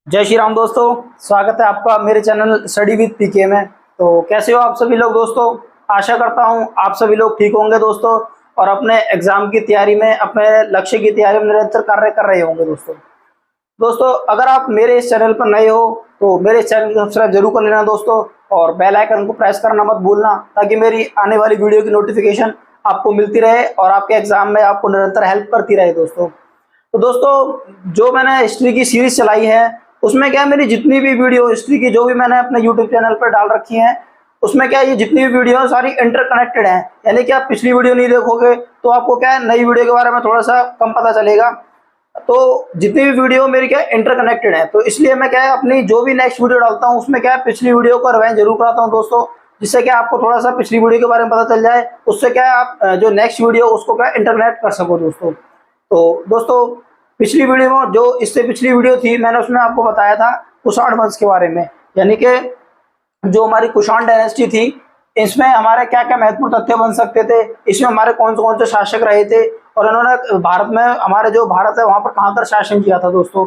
जय श्री राम दोस्तों। स्वागत है आपका मेरे चैनल स्टडी विद पीके में। तो कैसे हो आप सभी लोग दोस्तों। आशा करता हूं आप सभी लोग ठीक होंगे दोस्तों और अपने एग्जाम की तैयारी में, अपने लक्ष्य की तैयारी में निरंतर कार्य कर रहे होंगे दोस्तों। अगर आप मेरे इस चैनल पर नए हो तो मेरे इस चैनल को सब्सक्राइब जरूर कर लेना दोस्तों और बेल आइकन को प्रेस करना मत भूलना, ताकि मेरी आने वाली वीडियो की नोटिफिकेशन आपको मिलती रहे और आपके एग्जाम में आपको निरंतर हेल्प करती रहे दोस्तों। जो मैंने हिस्ट्री की सीरीज चलाई है उसमें क्या है, मेरी जितनी भी वीडियो हिस्ट्री की जो भी मैंने अपने यूट्यूब चैनल पर डाल रखी हैं उसमें क्या है, ये जितनी भी वीडियो है सारी इंटरकनेक्टेड हैं। यानी कि आप पिछली वीडियो नहीं देखोगे तो आपको क्या है, नई वीडियो के बारे में थोड़ा सा कम पता चलेगा। तो जितनी भी वीडियो मेरी क्या है इंटरकनेक्टेड है, तो इसलिए मैं क्या है अपनी जो भी नेक्स्ट वीडियो डालता हूँ उसमें क्या है पिछली वीडियो को रिवाइंड जरूर कराता हूँ दोस्तों, जिससे क्या आपको थोड़ा सा पिछली वीडियो के बारे में पता चल जाए। उससे क्या है आप जो नेक्स्ट वीडियो उसको क्या इंटरनेट कर सको दोस्तों। तो दोस्तों पिछली वीडियो में जो इससे पिछली वीडियो थी मैंने उसमें आपको बताया था कुषाण वंश के बारे में, यानी कि जो हमारी कुषाण डायनेस्टी थी इसमें हमारे क्या क्या महत्वपूर्ण तथ्य बन सकते थे, इसमें हमारे कौन से शासक रहे थे और इन्होंने भारत में, हमारे जो भारत है वहां पर कहां तक शासन किया था दोस्तों।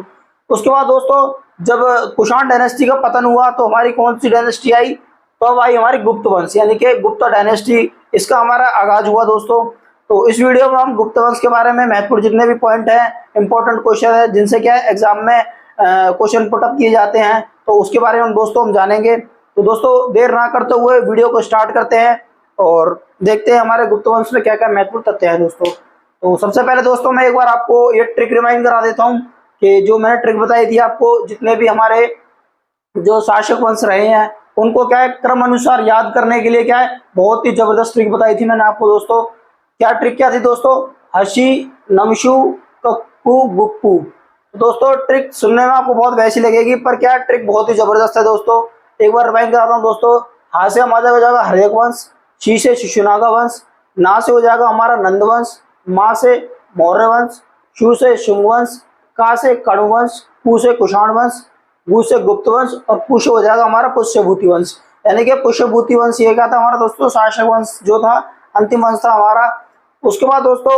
उसके बाद दोस्तों जब कुषाण डायनेस्टी का पतन हुआ तो हमारी कौन सी डायनेस्टी आई, तो अब आई हमारी गुप्त वंश, यानी कि गुप्त डायनेस्टी, इसका हमारा आगाज हुआ दोस्तों। तो इस वीडियो में हम गुप्त वंश के बारे में महत्वपूर्ण जितने भी पॉइंट हैं, इंपॉर्टेंट क्वेश्चन है जिनसे क्या है एग्जाम में क्वेश्चन पुटअप किए जाते हैं, तो उसके बारे में दोस्तों हम जानेंगे। तो दोस्तों देर ना करते हुए वीडियो को स्टार्ट करते हैं और देखते हैं हमारे गुप्त वंश में क्या क्या महत्वपूर्ण तथ्य हैं दोस्तों। तो सबसे पहले दोस्तों मैं एक बार आपको ये ट्रिक रिमाइंड करा देता हूँ कि जो मैंने ट्रिक बताई थी आपको, जितने भी हमारे जो शासक वंश रहे हैं उनको क्या है क्रम अनुसार याद करने के लिए क्या है बहुत ही जबरदस्त ट्रिक बताई थी मैंने आपको दोस्तों। क्या थी दोस्तों, हसी, नमशु, कक्कू, गुप्पू। दोस्तों ट्रिक सुनने में आपको बहुत वैसी लगेगी पर क्या ट्रिक बहुत ही जबरदस्त है दोस्तों। एक बार रिवाइंड कराता हूँ दोस्तों। हा से हमारा हो जाएगा हर्यक वंश, शी से शिशुनागा वंश, ना से हो जाएगा हमारा नंद वंश, माँ से मौर्य वंश, शु से शुंग वंश, का से कणु वंश, पू से कुषाण वंश, गु से गुप्त वंश और पु से हो जाएगा हमारा पुष्यभूति वंश। यानी कि पुष्यभूति वंश ये क्या था हमारा दोस्तों, शासक वंश जो था, अंतिम वंश था हमारा। उसके बाद दोस्तों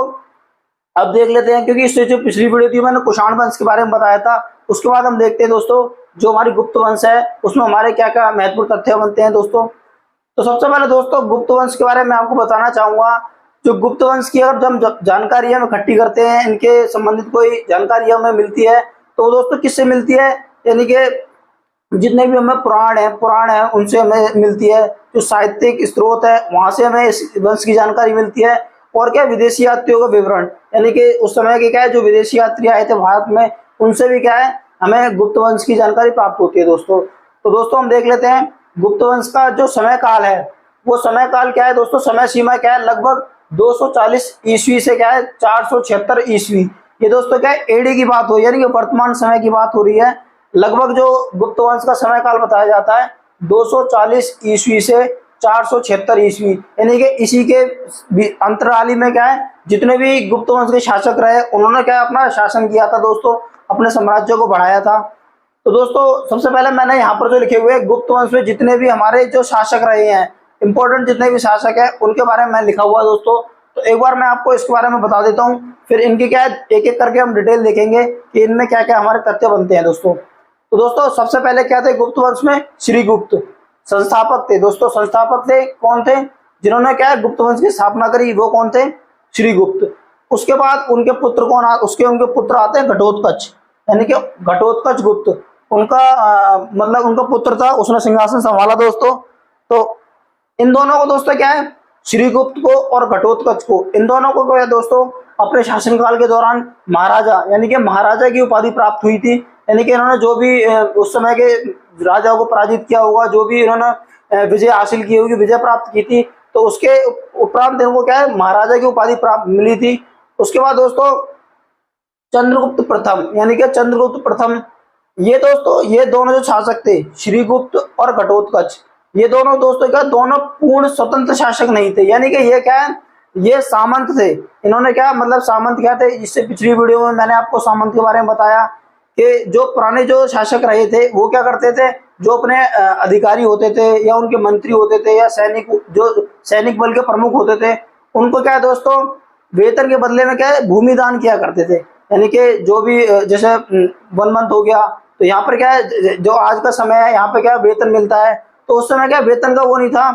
अब देख लेते हैं, क्योंकि इससे जो पिछली वीडियो थी मैंने कुषाण वंश के बारे में बताया था, उसके बाद हम देखते हैं दोस्तों जो हमारी गुप्त वंश है उसमें हमारे क्या क्या महत्वपूर्ण तथ्य बनते हैं दोस्तों। तो सबसे पहले दोस्तों गुप्त वंश के बारे में आपको बताना चाहूंगा। जो गुप्त वंश की अगर हम जानकारी हम इकट्ठी करते हैं, इनके संबंधित कोई जानकारी हमें मिलती है तो दोस्तों किससे मिलती है, यानी कि जितने भी हमें पुराण है उनसे हमें मिलती है। जो साहित्यिक स्रोत है वहां से हमें इस वंश की जानकारी मिलती है। और क्या विदेशी यात्रियों का विवरण, यानी कि उस समय के क्या है जो विदेशी यात्री आए थे भारत में उनसे भी क्या है हमें गुप्त वंश की जानकारी प्राप्त होती है दोस्तों। तो दोस्तों हम देख लेते हैं गुप्त वंश का जो समय काल है, वो समय काल क्या है दोस्तों, समय सीमा क्या है, लगभग 240 ईस्वी से क्या है 476 ईस्वी। ये दोस्तों क्या है एडी की बात हो, यानी कि वर्तमान समय की बात हो रही है। लगभग जो गुप्त वंश का समय काल बताया जाता है 240 ईस्वी से 476 ईस्वी, यानी कि इसी के अंतराली में क्या है जितने भी गुप्त वंश के शासक रहे उन्होंने क्या अपना शासन किया था दोस्तों, अपने साम्राज्य को बढ़ाया था। तो दोस्तों सबसे पहले मैंने यहाँ पर जो लिखे हुए गुप्त वंश में जितने भी हमारे जो शासक रहे हैं, इंपॉर्टेंट जितने भी शासक है उनके बारे में लिखा हुआ दोस्तों। तो एक बार मैं आपको इसके बारे में बता देता हूँ, फिर इनके क्या है एक एक करके हम डिटेल देखेंगे कि इनमें क्या क्या हमारे तथ्य बनते हैं दोस्तों। तो दोस्तों सबसे पहले क्या थे गुप्त वंश में, श्रीगुप्त संस्थापक थे दोस्तों। संस्थापक थे कौन थे, जिन्होंने क्या है गुप्त वंश की स्थापना करी, वो कौन थे, श्रीगुप्त। उसके बाद उनके पुत्र कौन उनके पुत्र आते हैं घटोत्कच, यानी कि घटोत्कच गुप्त, उनका मतलब उनका पुत्र था, उसने सिंहासन संभाला दोस्तों। तो इन दोनों को दोस्तों क्या है, श्रीगुप्त को और घटोत्कच को, इन दोनों को क्या है दोस्तों अपने शासनकाल के दौरान महाराजा, यानी कि महाराजा की उपाधि प्राप्त हुई थी। यानी कि इन्होंने जो भी उस समय के राजाओं को पराजित किया होगा, जो भी इन्होंने विजय हासिल की होगी, विजय प्राप्त की थी, तो उसके उपरांत इनको क्या है महाराजा की उपाधि प्राप्त मिली थी। उसके बाद दोस्तों चंद्रगुप्त प्रथम, यानी कि चंद्रगुप्त प्रथम, ये दोस्तों ये दोनों जो शासक थे श्रीगुप्त और घटोत्कच, ये दोनों दोस्तों क्या दोनों पूर्ण स्वतंत्र शासक नहीं थे, यानी कि ये क्या है ये सामंत थे। इन्होंने क्या मतलब सामंत क्या थे, इससे पिछली वीडियो में मैंने आपको सामंत के बारे में बताया कि जो पुराने जो शासक रहे थे वो क्या करते थे, जो अपने अधिकारी होते थे या उनके मंत्री होते थे या सैनिक बल के प्रमुख होते थे, उनको क्या है दोस्तों वेतन के बदले में क्या है भूमि दान किया करते थे। यानी कि जो भी जैसे 1 मंथ हो गया तो यहाँ पर क्या है, जो आज का समय है यहाँ पे क्या वेतन मिलता है, तो उस समय क्या वेतन का वो नहीं था।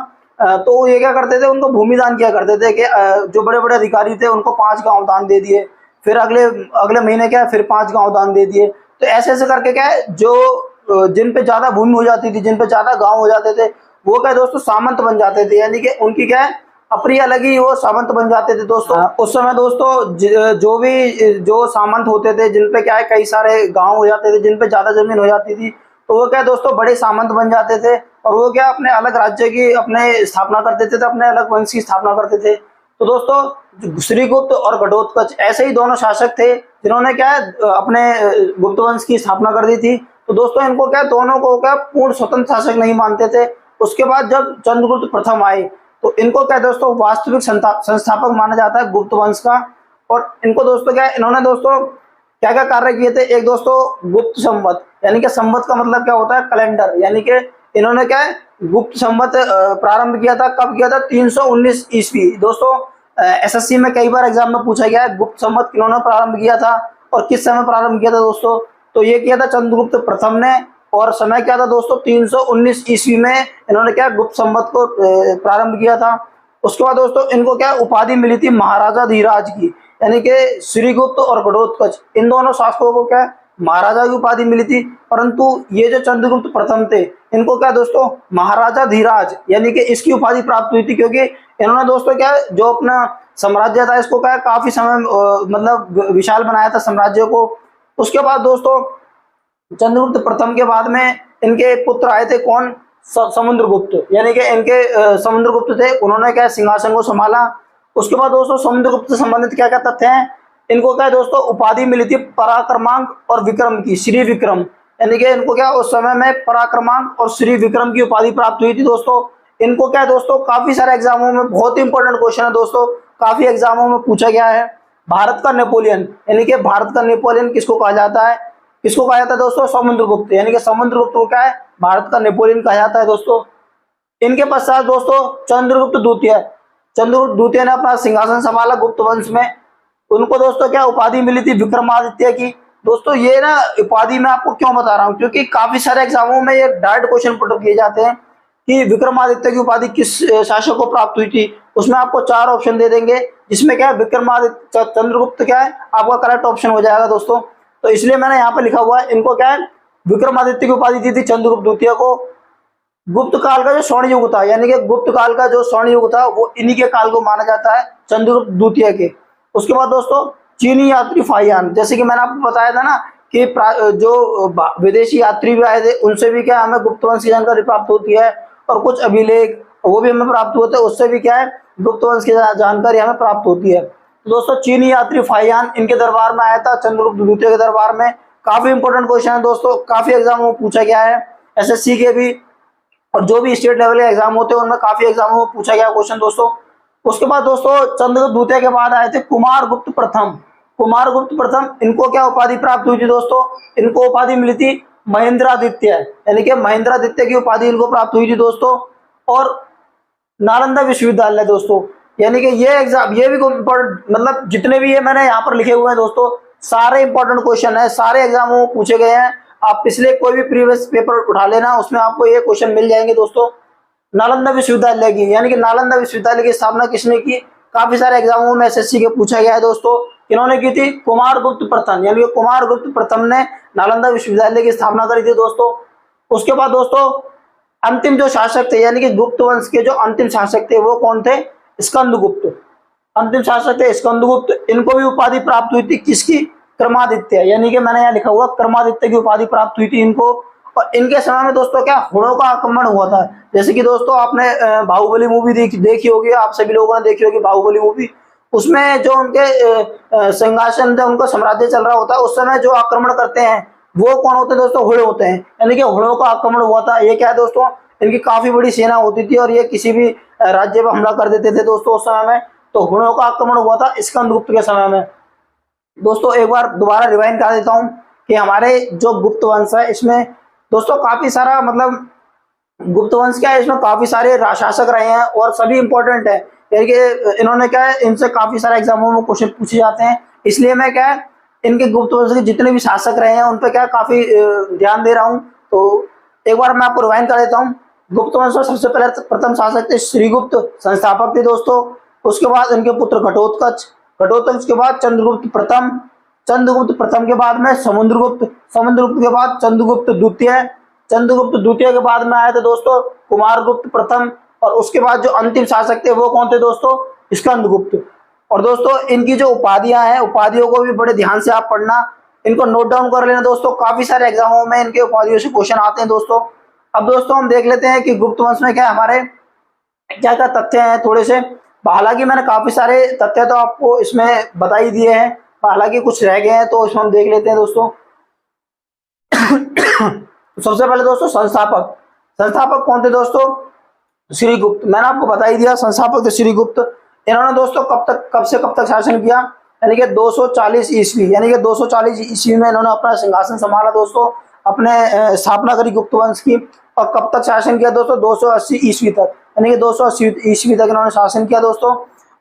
तो ये क्या करते थे, उनको भूमि दान किया करते थे कि जो बड़े बड़े अधिकारी थे उनको 5 गांव दान दे दिए, फिर अगले अगले महीने क्या है फिर 5 गांव दान दे दिए। तो ऐसे ऐसे करके क्या है, जो जिन पे ज्यादा भूमि हो जाती थी, जिन पे ज्यादा गांव हो जाते थे, वो क्या है दोस्तों सामंत बन जाते थे, यानी कि उनकी क्या है अपनी अलग ही वो सामंत बन जाते थे दोस्तों। उस समय दोस्तों जो भी जो सामंत होते थे, जिन पे क्या है कई सारे गांव हो जाते थे, जिन पे ज्यादा जमीन हो जाती थी, तो वो क्या है दोस्तों बड़े सामंत बन जाते थे, और वो क्या अपने अलग राज्य की अपने स्थापना कर देते थे, अपने अलग वंश की स्थापना करते थे। तो दोस्तों श्रीगुप्त और घटोत्कच ऐसे ही दोनों शासक थे जिन्होंने क्या है अपने गुप्त वंश की स्थापना कर दी थी। तो दोस्तों इनको क्या दोनों को क्या पूर्ण स्वतंत्र शासक नहीं मानते थे। उसके बाद जब चंद्रगुप्त प्रथम आए तो इनको क्या दोस्तों वास्तविक संस्थापक माना जाता है गुप्त वंश का। और इनको दोस्तों क्या इन्होंने दोस्तों क्या क्या कार्य किए थे, एक दोस्तों गुप्त संवत, यानी कि संवत का मतलब क्या होता है कैलेंडर, यानी कि इन्होंने क्या है गुप्त संवत प्रारंभ किया था। कब किया था? 319 ईस्वी। दोस्तों एसएससी में कई बार एग्जाम में पूछा गया है गुप्त संवत किन्होंने प्रारंभ किया था और किस समय प्रारंभ किया था दोस्तों। तो ये किया था चंद्रगुप्त प्रथम ने, और समय क्या था दोस्तों 319 ईस्वी में इन्होंने क्या गुप्त संवत को प्रारंभ किया था। उसके बाद दोस्तों इनको क्या उपाधि मिली थी महाराजा धीराज की, यानी कि श्रीगुप्त और घटोत्कच इन दोनों शासकों को क्या महाराजा की उपाधि मिली थी। परंतु ये जो चंद्रगुप्त प्रथम थे इनको क्या दोस्तों महाराजा धीराज यानी कि इसकी उपाधि प्राप्त हुई थी, क्योंकि इन्होंने दोस्तों क्या जो अपना साम्राज्य था इसको क्या काफी समय मतलब विशाल बनाया था साम्राज्य को। उसके बाद दोस्तों चंद्रगुप्त प्रथम के बाद में इनके पुत्र आए थे कौन? समुद्रगुप्त, यानी कि इनके समुद्रगुप्त थे, उन्होंने क्या सिंहासन को संभाला। उसके बाद दोस्तों समुद्रगुप्त से संबंधित क्या क्या तथ्य हैं? इनको क्या दोस्तों उपाधि मिली थी पराक्रमांक और विक्रम की, श्री विक्रम, यानी कि इनको क्या उस समय में पराक्रमांक और श्री विक्रम की उपाधि प्राप्त हुई थी दोस्तों। इनको क्या दोस्तों काफी सारे एग्जामों में बहुत ही इंपॉर्टेंट क्वेश्चन है दोस्तों, काफी एग्जामों में पूछा गया है। भारत का नेपोलियन, यानी कि भारत का नेपोलियन किसको कहा जाता है? किसको कहा जाता है दोस्तों? समुद्रगुप्त, यानी कि समुद्रगुप्त को क्या है भारत का नेपोलियन कहा जाता है दोस्तों। इनके पश्चात दोस्तों चंद्रगुप्त द्वितीय, चंद्रगुप्त द्वितीय ने अपना सिंहासन संभाला गुप्त वंश में। उनको दोस्तों क्या उपाधि मिली थी विक्रमादित्य की। दोस्तों ये ना उपाधि मैं आपको क्यों बता रहा हूँ, क्योंकि काफी सारे एग्जामों में ये डायरेक्ट क्वेश्चन पुट किए जाते हैं कि विक्रमादित्य की उपाधि किस शासक को प्राप्त हुई थी। उसमें आपको 4 ऑप्शन दे देंगे, जिसमें क्या है विक्रमादित्य चंद्रगुप्त क्या है आपका करेक्ट ऑप्शन हो जाएगा दोस्तों। तो इसलिए मैंने यहाँ पे लिखा हुआ है इनको क्या है विक्रमादित्य की उपाधि दी थी चंद्रगुप्त द्वितीय को। गुप्त काल का जो स्वर्ण युग था, यानी कि गुप्त काल का जो स्वर्ण युग था वो इन्हीं के काल को माना जाता है चंद्रगुप्त द्वितीय के। उसके बाद दोस्तों चीनी यात्री फाहियान, जैसे कि मैंने आपको बताया था ना कि जो विदेशी यात्री भी आए थे उनसे भी क्या हमें गुप्त वंश की जानकारी प्राप्त होती है, और कुछ अभिलेख वो भी हमें प्राप्त होते हैं, उससे भी क्या है गुप्त वंश की जानकारी हमें प्राप्त होती है। तो दोस्तों चीनी यात्री फाहियान इनके दरबार में आया था चंद्रगुप्त द्वितीय के दरबार में। काफी इंपॉर्टेंट क्वेश्चन है दोस्तों, काफी एग्जामों में पूछा गया है, एसएससी के भी और जो भी स्टेट लेवल के एग्जाम होते हैं उनमें काफी एग्जामों में पूछा गया क्वेश्चन दोस्तों। उसके बाद दोस्तों चंद्रगुप्त द्वितीय के बाद आए थे कुमारगुप्त प्रथम। कुमारगुप्त प्रथम इनको क्या उपाधि प्राप्त हुई थी दोस्तों? इनको उपाधि मिली थी महेंद्रादित्य, यानी कि महेंद्रादित्य की उपाधि इनको प्राप्त हुई थी दोस्तों। और नालंदा विश्वविद्यालय दोस्तों, यानी कि ये एग्जाम ये भी मतलब जितने भी ये मैंने यहाँ पर लिखे हुए हैं दोस्तों सारे इंपॉर्टेंट क्वेश्चन है, सारे एग्जामों में पूछे गए हैं। आप पिछले कोई भी प्रीवियस पेपर उठा लेना, उसमें आपको ये क्वेश्चन मिल जाएंगे दोस्तों। नालंदा विश्वविद्यालय की, यानी कि नालंदा विश्वविद्यालय की स्थापना किसने की? काफी सारे एग्जामों में एसएससी के पूछा गया है दोस्तों। इन्होंने की थी कुमारगुप्त प्रथम, यानी कि कुमारगुप्त प्रथम ने नालंदा विश्वविद्यालय की स्थापना करी थी दोस्तों। उसके बाद दोस्तों अंतिम जो शासक थे, यानी कि गुप्त वंश के जो अंतिम शासक थे वो कौन थे? स्कंदगुप्त। अंतिम शासक थे स्कंदगुप्त। इनको भी उपाधि प्राप्त हुई थी किसकी? क्रमादित्य, यानी कि मैंने यहाँ लिखा हुआ क्रमादित्य की उपाधि प्राप्त हुई थी इनको। और इनके समय में दोस्तों क्या हुणों का आक्रमण हुआ था, जैसे कि दोस्तों आपने बाहुबली मूवी देखी होगी, आप सभी लोगों ने देखी होगी बाहुबली मूवी। उसमें जो उनके सिंहासन थे, उनका साम्राज्य चल रहा होता है, उस समय जो आक्रमण करते हैं वो कौन होते हैं दोस्तों? हुण होते हैं, यानी कि हुणों का आक्रमण हुआ था। ये क्या है दोस्तों इनकी काफी बड़ी सेना होती थी और ये किसी भी राज्य पर हमला कर देते थे दोस्तों उस समय में। तो हुणों का आक्रमण हुआ था स्कंदगुप्त के समय में। दोस्तों एक बार दोबारा रिवाइंड कर देता हूँ कि हमारे जो गुप्त वंश है इसमें दोस्तों काफी सारा मतलब गुप्त वंश क्या है, इसमें काफी सारे शासक रहे हैं और सभी इंपॉर्टेंट है, यानी कि इन्होंने क्या है इनसे काफी सारे एग्जामों में क्वेश्चन पूछे जाते हैं। इसलिए मैं क्या है इनके गुप्त वंश के जितने भी शासक रहे हैं उन पर क्या काफी ध्यान दे रहा हूँ। तो एक बार मैं आपको रिवाइंड कर देता हूँ। गुप्त वंश में सबसे पहले प्रथम शासक थे श्रीगुप्त, संस्थापक थे दोस्तों। उसके बाद इनके पुत्र घटोत्कच, घटोत्कच के बाद चंद्रगुप्त प्रथम, चंद्रगुप्त प्रथम के बाद में समुद्रगुप्त, समुद्रगुप्त के बाद चंद्रगुप्त द्वितीय, चंद्रगुप्त द्वितीय के बाद में आए थे दोस्तों कुमारगुप्त प्रथम, और उसके बाद जो अंतिम शासक थे वो कौन थे दोस्तों, स्कंदगुप्त। और दोस्तों इनकी जो उपाधियां हैं, उपाधियों को भी बड़े ध्यान से आप पढ़ना, इनको नोट डाउन कर लेना दोस्तों। काफी सारे एग्जामों में इनके उपाधियों से क्वेश्चन आते हैं दोस्तों। अब दोस्तों हम देख लेते हैं कि गुप्त वंश में क्या हमारे क्या क्या तथ्य हैं थोड़े से। हालांकि मैंने काफी सारे तथ्य तो आपको इसमें बता ही दिए हैं, हालांकि कुछ रह गए हैं तो इसमें हम देख लेते हैं दोस्तों। सबसे पहले दोस्तों संस्थापक, संस्थापक कौन थे दोस्तों, श्रीगुप्त। मैंने आपको बता ही दिया संस्थापक थे श्रीगुप्त। इन्होंने दोस्तों कब से कब तक शासन किया, यानी कि 240 ईस्वी, यानी कि 240 ईस्वी में इन्होंने अपना सिंहासन संभाला दोस्तों, अपने स्थापना करी गुप्त वंश की। और कब तक शासन किया दोस्तों, 280 ईस्वी तक, यानी कि 280 ईस्वी तक इन्होंने शासन किया दोस्तों।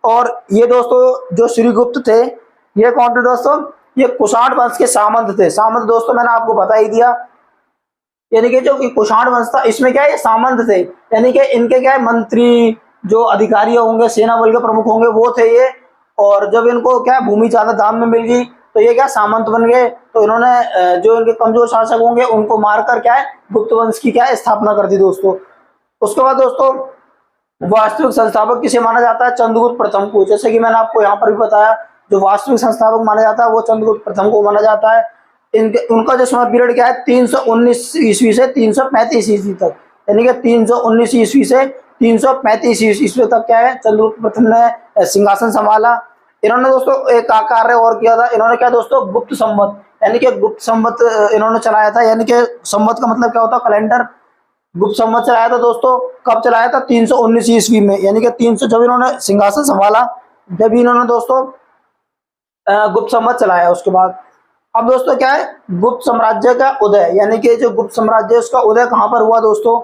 और ये दोस्तों जो श्रीगुप्त थे ये कौन थे दोस्तों, ये कुषाण वंश के सामंत थे। सामंत दोस्तों मैंने आपको बता ही दिया, यानी कि जो कुषाण वंश था इसमें क्या है, ये सामंत थे, यानी कि इनके क्या है मंत्री जो अधिकारी होंगे, सेना बल के प्रमुख होंगे वो थे ये। और जब इनको क्या भूमि ज्यादा दाम में मिल गई तो ये क्या सामंत बन गए। तो इन्होंने जो इनके कमजोर शासक होंगे उनको मारकर क्या है गुप्त वंश की क्या है स्थापना कर दी दोस्तों। उसके बाद दोस्तों वास्तविक संस्थापक किसे माना जाता है, चंद्रगुप्त प्रथम को। जैसे कि मैंने आपको यहाँ पर भी बताया, जो वास्तविक संस्थापक माना जाता है वो चंद्रगुप्त प्रथम को माना जाता है। इनके उनका जो समय पीरियड क्या है 319 ईस्वी से 335 ईस्वी तक, यानी कि 319 ईस्वी से 335 ईस्वी तक क्या है चंद्रगुप्त प्रथम ने सिंहासन संभाला। इन्होंने दोस्तों एक कार्य और किया था, इन्होंने क्या दोस्तों गुप्त संवत, यानी कि गुप्त संवत इन्होंने चलाया था। यानी कि संवत का मतलब क्या होता है, कैलेंडर। गुप्त संवत चलाया था दोस्तों, कब चलाया था 319 ईस्वी में, यानी कि 300 जब इन्होंने सिंहासन संभाला, जब इन्होंने दोस्तों गुप्त संवत चलाया। उसके बाद अब दोस्तों क्या है गुप्त साम्राज्य का उदय, यानी कि जो गुप्त साम्राज्य उसका उदय कहाँ पर हुआ दोस्तों,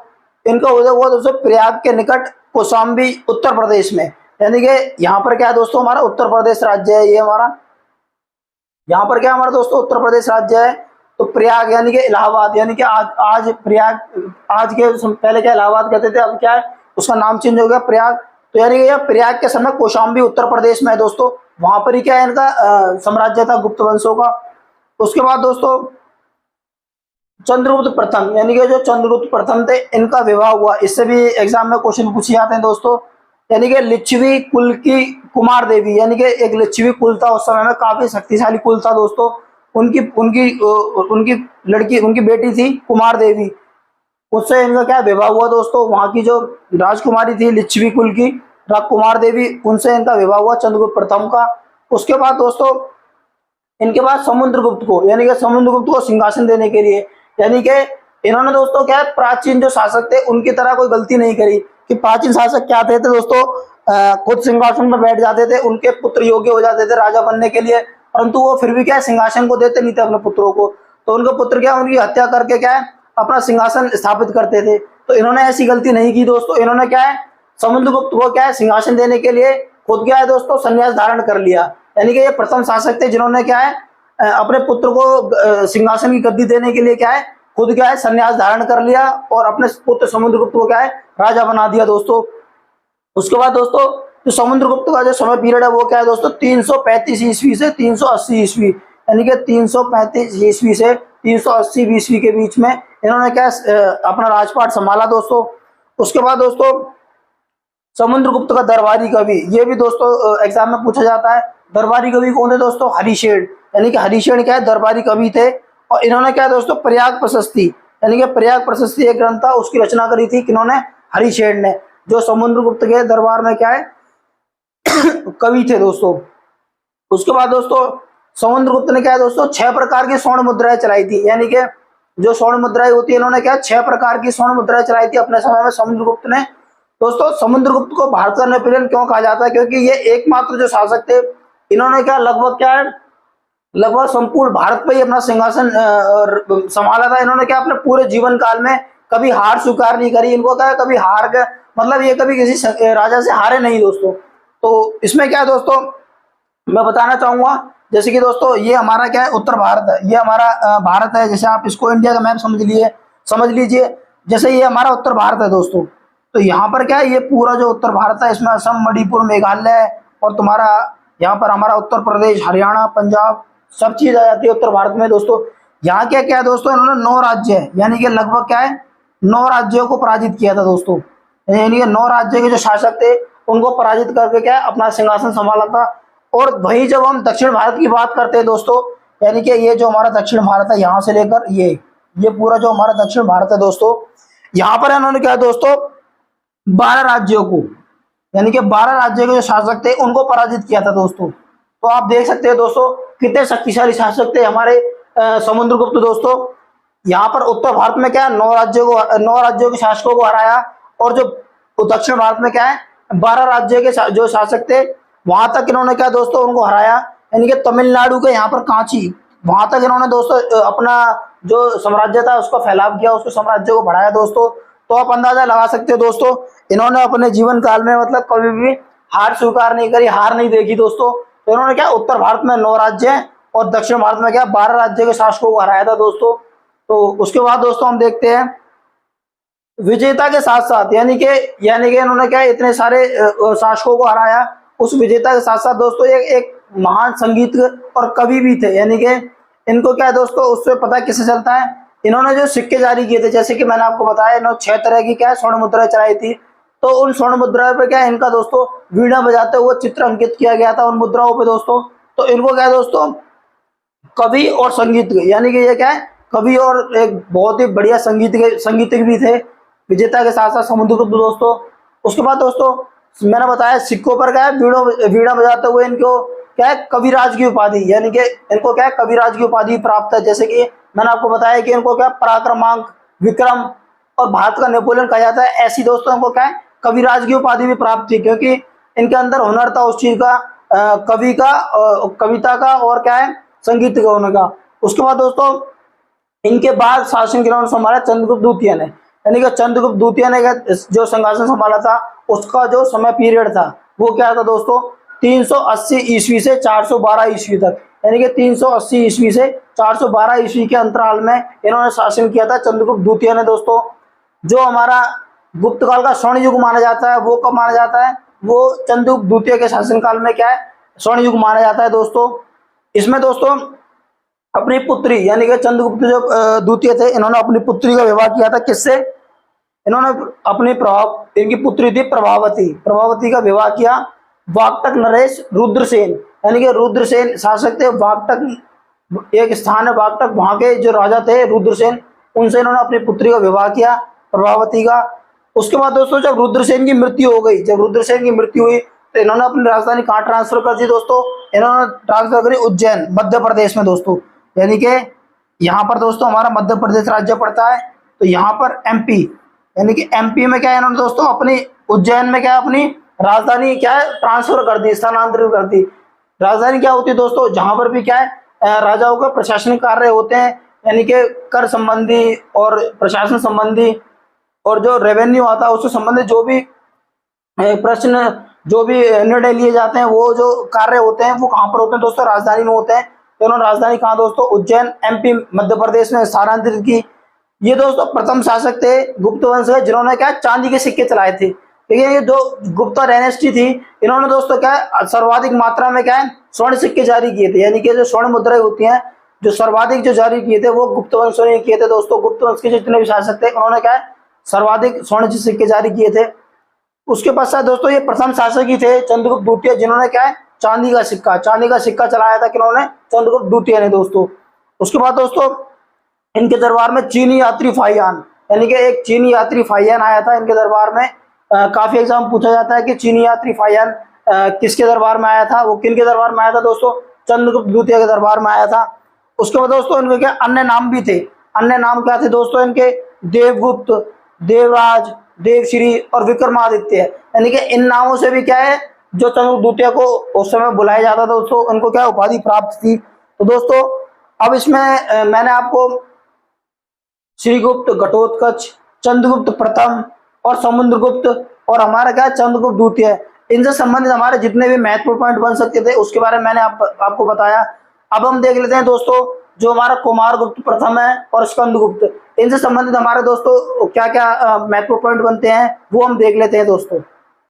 इनका उदय हुआ दोस्तों प्रयाग के निकट कौशाम्बी उत्तर प्रदेश में। यानी कि यहाँ पर क्या है दोस्तों हमारा उत्तर प्रदेश राज्य है, ये हमारा यहाँ पर क्या हमारा दोस्तों उत्तर प्रदेश राज्य है। तो प्रयाग यानी कि इलाहाबाद, यानी कि आज प्रयाग, आज के पहले क्या इलाहाबाद कहते थे, अब क्या है उसका नाम चेंज हो गया प्रयाग। तो यानी कि यह प्रयाग के समय कौशाम्बी उत्तर प्रदेश में है दोस्तों, वहां पर ही क्या है इनका साम्राज्य था गुप्त वंशों का। उसके बाद दोस्तों चंद्रगुप्त प्रथम, यानी कि जो चंद्रगुप्त प्रथम थे इनका विवाह हुआ, इससे भी एग्जाम में क्वेश्चन पूछे जाते हैं दोस्तों। यानी कि लिच्छवी कुल की कुमार देवी, यानी कि एक लिच्छवी कुल था उस समय में, काफी शक्तिशाली कुल था दोस्तों। उनकी उनकी उनकी लड़की, उनकी बेटी थी कुमार देवी, उससे इनका क्या विवाह हुआ दोस्तों। वहां की जो राजकुमारी थी लिच्छवी कुल की कुमार देवी, उनसे इनका विवाह हुआ चंद्रगुप्त प्रथम का। उसके बाद दोस्तों इनके बाद समुद्रगुप्त को, यानी कि समुद्रगुप्त को सिंहासन देने के लिए, यानी कि इन्होंने दोस्तों क्या है प्राचीन जो शासक थे उनकी तरह कोई गलती नहीं करी। कि प्राचीन शासक क्या थे दोस्तों, खुद सिंहासन पर बैठ जाते थे, उनके पुत्र योग्य हो जाते थे राजा बनने के लिए, परंतु वो फिर भी क्या है सिंहासन को देते नहीं थे अपने पुत्रों को। तो उनके पुत्र क्या उनकी हत्या करके क्या है अपना सिंहासन स्थापित करते थे। तो इन्होंने ऐसी गलती नहीं की दोस्तों, इन्होंने क्या है समुद्रगुप्त को क्या है सिंहासन देने के लिए खुद क्या है दोस्तों संन्यास धारण कर लिया। यानी कि ये प्रथम शासक थे जिन्होंने क्या है अपने पुत्र को सिंहासन की गद्दी देने के लिए क्या है खुद क्या है संन्यास धारण कर लिया और अपने पुत्र समुद्रगुप्त को क्या है राजा बना दिया दोस्तों। उसके बाद दोस्तों जो समुद्रगुप्त का जो समय पीरियड है वो क्या है दोस्तों 335 ईस्वी से 380 ईस्वी, यानी कि 335 ईस्वी से 380 ईस्वी के बीच में इन्होंने क्या अपना राजपाट संभाला दोस्तों। उसके बाद दोस्तों समुद्रगुप्त का दरबारी कवि, ये भी दोस्तों एग्जाम में पूछा जाता है। दरबारी कवि कौन थे दोस्तों, हरिशेन, यानी कि हरिशेन क्या है दरबारी कवि थे। और इन्होंने क्या है दोस्तों प्रयाग प्रशस्ति, यानी कि प्रयाग प्रशस्ति एक ग्रंथ था उसकी रचना करी थी किन्होंने, हरिशेन ने, जो समुद्रगुप्त के दरबार में क्या है कवि थे दोस्तों। उसके बाद दोस्तों समुद्रगुप्त ने क्या है दोस्तों 6 प्रकार की स्वर्ण मुद्राएं चलाई थी, यानी कि जो स्वर्ण मुद्राएं होती है इन्होंने क्या 6 प्रकार की स्वर्ण मुद्राएं चलाई थी अपने समय में समुद्रगुप्त ने। दोस्तों समुद्रगुप्त को भारत का नेपोलियन क्यों कहा जाता है, क्योंकि ये एकमात्र जो शासक थे इन्होंने क्या लगभग क्या है लगभग संपूर्ण भारत पे ही अपना सिंहासन संभाला था। इन्होंने क्या अपने पूरे जीवन काल में कभी हार स्वीकार नहीं करी, इनको क्या कभी हार का मतलब ये कभी किसी राजा से हारे नहीं दोस्तों। तो इसमें क्या है दोस्तों मैं बताना चाहूंगा जैसे कि दोस्तों ये हमारा क्या है, उत्तर भारत है, ये हमारा भारत है। जैसे आप इसको इंडिया का मैप समझ लीजिए। जैसे ये हमारा उत्तर भारत है दोस्तों, तो यहाँ पर क्या है, ये पूरा जो उत्तर भारत है इसमें असम, मणिपुर, मेघालय और तुम्हारा यहाँ पर हमारा उत्तर प्रदेश, हरियाणा, पंजाब सब चीज आ जाती है उत्तर भारत में दोस्तों। यहाँ क्या क्या है दोस्तों, इन्होंने 9 राज्य है, यानी कि लगभग क्या है 9 राज्यों को पराजित किया था दोस्तों। यानी कि 9 राज्य के जो शासक थे उनको पराजित करके क्या है अपना सिंहासन संभाला था। और वही जब हम दक्षिण भारत की बात करते हैं दोस्तों, यानी कि ये जो हमारा दक्षिण भारत है यहाँ से लेकर ये पूरा जो हमारा दक्षिण भारत है दोस्तों, यहाँ पर इन्होंने क्या है दोस्तों 12 राज्यों को, यानी कि 12 राज्यों के जो शासक थे उनको पराजित किया था दोस्तों। तो आप देख सकते हैं दोस्तों कितने शक्तिशाली शासक थे हमारे समुद्रगुप्त दोस्तों। यहाँ पर उत्तर भारत में क्या है 9 राज्यों के शासकों को हराया, और जो दक्षिण भारत में क्या है 12 राज्यों के जो शासक थे वहां तक इन्होंने क्या दोस्तों उनको हराया। यानी कि तमिलनाडु के यहाँ पर कांची, वहां तक इन्होंने दोस्तों अपना जो साम्राज्य था उसका फैलाव किया, उसके साम्राज्य को बढ़ाया दोस्तों। तो आप अंदाजा लगा सकते हो दोस्तों, इन्होंने अपने जीवन काल में मतलब कभी भी हार स्वीकार नहीं करी, हार नहीं देखी दोस्तों। तो इन्होंने क्या उत्तर भारत में 9 राज्य और दक्षिण भारत में क्या 12 राज्य के शासकों को हराया था दोस्तों। तो उसके बाद दोस्तों हम देखते हैं विजेता के साथ साथ, यानी कि इन्होंने क्या इतने सारे शासकों को हराया, उस विजेता के साथ साथ दोस्तों एक महान संगीत और कवि भी थे। यानी कि इनको क्या है दोस्तों उससे पता किससे चलता है, इन्होंने जो सिक्के जारी किए थे, जैसे कि मैंने आपको बताया इन्होंने 6 तरह की क्या है स्वर्ण मुद्रा चलाई थी। तो उन स्वर्ण मुद्राओं पे क्या है इनका दोस्तों वीणा बजाते हुए चित्र अंकित किया गया था उन मुद्राओं पे दोस्तों। तो इनको क्या है दोस्तों कवि और संगीत, यानी कि ये क्या है कवि और एक बहुत ही बढ़िया संगीतज्ञ भी थे विजेता के साथ साथ समुद्रगुप्त दोस्तों। उसके बाद दोस्तों मैंने बताया सिक्कों पर क्या है वीणा बजाते हुए इनको क्या है कविराज की उपाधि, यानी कि इनको क्या है कविराज की उपाधि प्राप्त है। जैसे कि मैंने आपको बताया कि इनको क्या पराक्रमांक, विक्रम और भारत का नेपोलियन कहा जाता है। ऐसी दोस्तों को क्या है कविराज की उपाधि भी प्राप्त थी, क्योंकि इनके अंदर हुनर था उस चीज का, कवि का, कविता का और क्या है संगीत का होने का। उसके बाद दोस्तों इनके बाद शासन गिरहण संभाला चंद्रगुप्त द्वितीय ने, यानी कि चंद्रगुप्त द्वितीय ने जो सिंहासन संभाला था उसका जो समय पीरियड था वो क्या था दोस्तों 380 ईस्वी से 412 ईस्वी तक, यानी कि 380 ईस्वी से 412 ईस्वी के अंतराल में इन्होंने शासन किया था चंद्रगुप्त द्वितीय ने दोस्तों। जो हमारा गुप्त काल का स्वर्ण युग माना जाता है वो कब माना जाता है, वो चंद्रगुप्त द्वितीय के शासनकाल में क्या है स्वर्ण युग माना जाता है दोस्तों। इसमें दोस्तों अपनी पुत्री, यानी कि चंद्रगुप्त जो द्वितीय थे इन्होंने अपनी पुत्री का विवाह किया था किससे, इन्होंने इनकी पुत्री थी प्रभावती का विवाह किया वाकटक नरेश रुद्रसेन, यानी कि रुद्रसेन शासक थे वाकटक, एक स्थान है वाकटक, वहां के जो राजा थे रुद्रसेन, उनसे इन्होंने अपनी पुत्री का विवाह किया प्रभावती का। उसके बाद दोस्तों जब रुद्रसेन की मृत्यु हुई तो इन्होंने अपनी राजधानी कहाँ ट्रांसफर कर दी दोस्तों, इन्होंने ट्रांसफर करी उज्जैन मध्य प्रदेश में दोस्तों। यानी कि यहाँ पर दोस्तों हमारा मध्य प्रदेश राज्य पड़ता है, तो यहाँ पर एमपी, यानी कि एमपी में क्या है इन्होंने दोस्तों अपनी उज्जैन में क्या है अपनी राजधानी क्या है ट्रांसफर कर दी, स्थानांतरित कर दी। राजधानी क्या होती है दोस्तों जहां पर भी क्या है राजाओं के प्रशासनिक कार्य होते हैं, यानी कि कर संबंधी और प्रशासन संबंधी और जो रेवेन्यू आता है उससे संबंधित जो भी प्रश्न, जो भी निर्णय लिए जाते हैं, वो जो कार्य होते हैं वो कहाँ पर होते हैं दोस्तों राजधानी में होते हैं। तो उन्होंने राजधानी कहाँ दोस्तों उज्जैन एमपी मध्य प्रदेश में स्थानांतरित की। ये दोस्तों प्रथम शासक थे गुप्त वंश के जिन्होंने क्या चांदी के सिक्के चलाए थे। ठीक है, ये जो गुप्ता डायनेस्टी थी इन्होंने दोस्तों क्या सर्वाधिक मात्रा में क्या है स्वर्ण सिक्के जारी किए थे, यानी कि जो स्वर्ण मुद्राएं होती हैं जो सर्वाधिक जो जारी किए थे वो गुप्त वंश ने किए थे दोस्तों। गुप्त वंश के जितने भी शासक थे उन्होंने क्या है सर्वाधिक स्वर्ण सिक्के जारी किए थे। उसके पश्चात दोस्तों ये प्रथम शासक ही थे चंद्रगुप्त द्वितीय जिन्होंने क्या है चांदी का सिक्का चलाया था किन्होंने चंद्रगुप्त द्वितीय ने दोस्तों। उसके बाद दोस्तों इनके दरबार में चीनी यात्री फाहियान, यानी कि एक चीनी यात्री फाहियान आया था इनके दरबार में। काफी एग्जाम पूछा जाता है कि चीनी यात्री फाहियान किसके दरबार में आया था, वो किनके दरबार में आया था दोस्तों चंद्रगुप्त द्वितीय के दरबार में आया था। उसके बाद दोस्तों इनके क्या अन्य नाम भी थे, अन्य नाम क्या थे दोस्तों इनके देवगुप्त, देवराज, देवश्री और विक्रमादित्य, यानी कि इन नामों से भी क्या है जो चंद्रगुप्त द्वितीय को उस समय बुलाया जाता था दोस्तों, उनको क्या उपाधि प्राप्त थी। तो दोस्तों अब इसमें मैंने आपको श्रीगुप्त, घटोत्कच, चंद्रगुप्त प्रथम और समुद्रगुप्त और हमारा क्या चंद्रगुप्त द्वितीय, इनसे संबंधित हमारे जितने भी महत्वपूर्ण पॉइंट बन सकते थे उसके बारे में मैंने आपको बताया। अब हम देख लेते हैं दोस्तों जो हमारा कुमार गुप्त प्रथम है और स्कंद गुप्त, इनसे संबंधित हमारे दोस्तों क्या क्या महत्वपूर्ण पॉइंट बनते हैं वो हम देख लेते हैं दोस्तों।